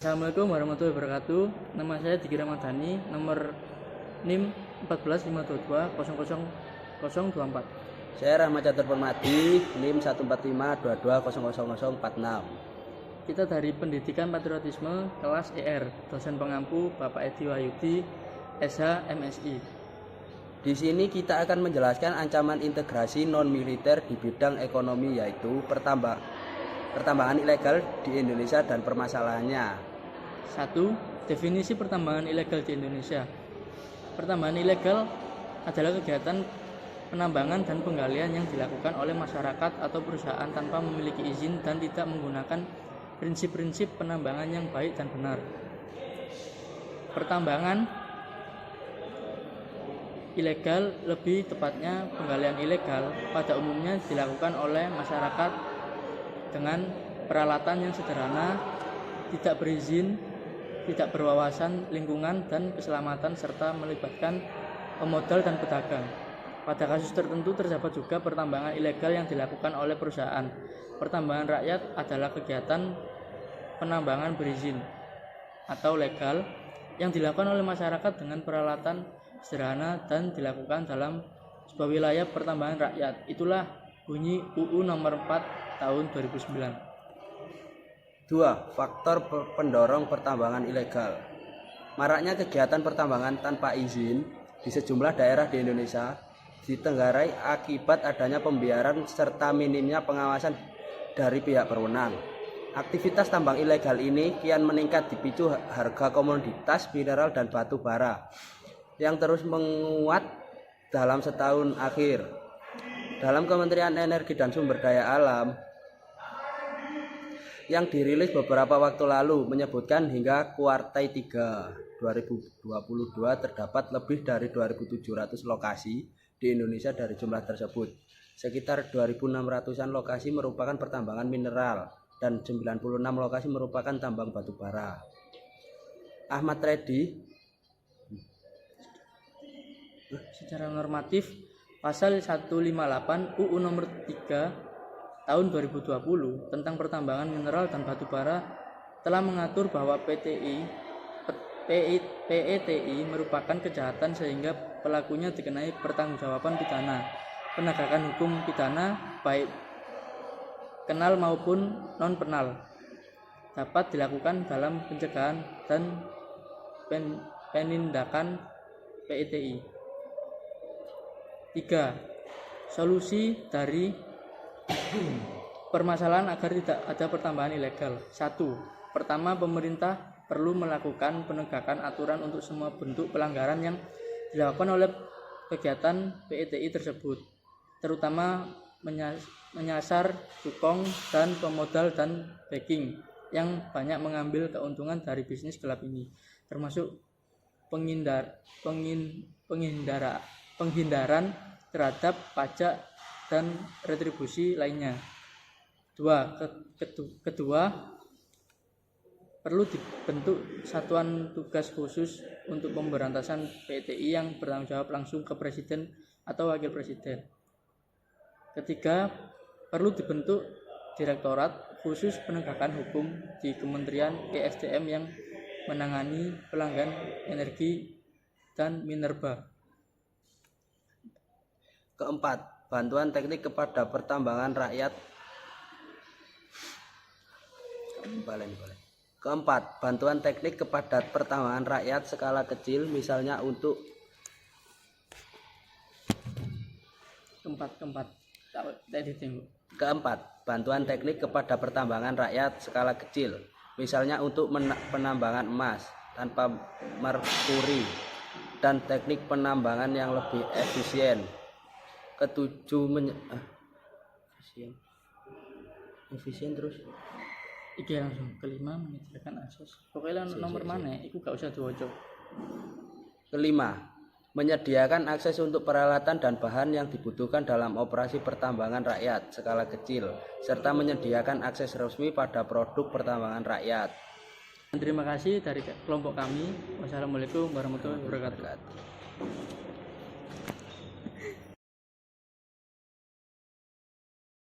Assalamualaikum warahmatullahi wabarakatuh. Nama saya Diki Ramadhani, nomor NIM 1452000024. Saya Rahmat Catur Permadi, NIM 14522000046. Kita dari Pendidikan Patriotisme kelas ER, dosen pengampu Bapak Edi Wahyudi, SH MSI. Di sini kita akan menjelaskan ancaman integrasi non-militer di bidang ekonomi, yaitu pertambangan ilegal di Indonesia dan permasalahannya. 1. Definisi pertambangan ilegal di Indonesia. Pertambangan ilegal adalah kegiatan penambangan dan penggalian yang dilakukan oleh masyarakat atau perusahaan tanpa memiliki izin dan tidak menggunakan prinsip-prinsip penambangan yang baik dan benar. Pertambangan ilegal, lebih tepatnya penggalian ilegal, pada umumnya dilakukan oleh masyarakat dengan peralatan yang sederhana, tidak berizin, tidak berwawasan lingkungan dan keselamatan, serta melibatkan pemodal dan pedagang. Pada kasus tertentu terdapat juga pertambangan ilegal yang dilakukan oleh perusahaan. Pertambangan rakyat adalah kegiatan penambangan berizin atau legal yang dilakukan oleh masyarakat dengan peralatan sederhana dan dilakukan dalam sebuah wilayah pertambangan rakyat. Itulah bunyi UU nomor 4 tahun 2009. 2. Faktor pendorong pertambangan ilegal. Maraknya kegiatan pertambangan tanpa izin di sejumlah daerah di Indonesia ditenggarai akibat adanya pembiaran serta minimnya pengawasan dari pihak berwenang. Aktivitas tambang ilegal ini kian meningkat dipicu harga komoditas mineral dan batu bara yang terus menguat dalam setahun akhir. Dalam Kementerian Energi dan Sumber Daya Alam yang dirilis beberapa waktu lalu menyebutkan hingga kuartal 3 2022 terdapat lebih dari 2.700 lokasi di Indonesia. Dari jumlah tersebut, sekitar 2.600-an lokasi merupakan pertambangan mineral dan 96 lokasi merupakan tambang batu bara. Ahmad Reddy. Secara normatif, pasal 158 UU nomor 3 tahun 2020 tentang pertambangan mineral dan batu bara telah mengatur bahwa PETI merupakan kejahatan sehingga pelakunya dikenai pertanggungjawaban pidana. Penegakan hukum pidana baik penal maupun non penal dapat dilakukan dalam pencegahan dan penindakan PETI. 3. Solusi dari permasalahan agar tidak ada pertambangan ilegal. 1. Pertama, pemerintah perlu melakukan penegakan aturan untuk semua bentuk pelanggaran yang dilakukan oleh kegiatan PETI tersebut, terutama menyasar cukong dan pemodal dan backing yang banyak mengambil keuntungan dari bisnis gelap ini, termasuk penghindaran terhadap pajak dan retribusi lainnya. Kedua, perlu dibentuk satuan tugas khusus untuk pemberantasan PETI yang bertanggung jawab langsung ke Presiden atau Wakil Presiden. Ketiga, perlu dibentuk Direktorat Khusus Penegakan Hukum di Kementerian ESDM yang menangani pelanggan energi dan minerba. Keempat, bantuan teknik kepada pertambangan rakyat. Keempat, bantuan teknik kepada pertambangan rakyat skala kecil, misalnya untuk bantuan teknik kepada pertambangan rakyat skala kecil, misalnya untuk penambangan emas tanpa merkuri dan teknik penambangan yang lebih efisien. Ketujuh, efisien terus. Iki langsung. Kelima, menyediakan akses. Pokoknya nomor mana? Iku gak usah diwaca. Kelima, menyediakan akses untuk peralatan dan bahan yang dibutuhkan dalam operasi pertambangan rakyat skala kecil, serta menyediakan akses resmi pada produk pertambangan rakyat. Terima kasih dari kelompok kami. Wassalamualaikum warahmatullahi wabarakatuh.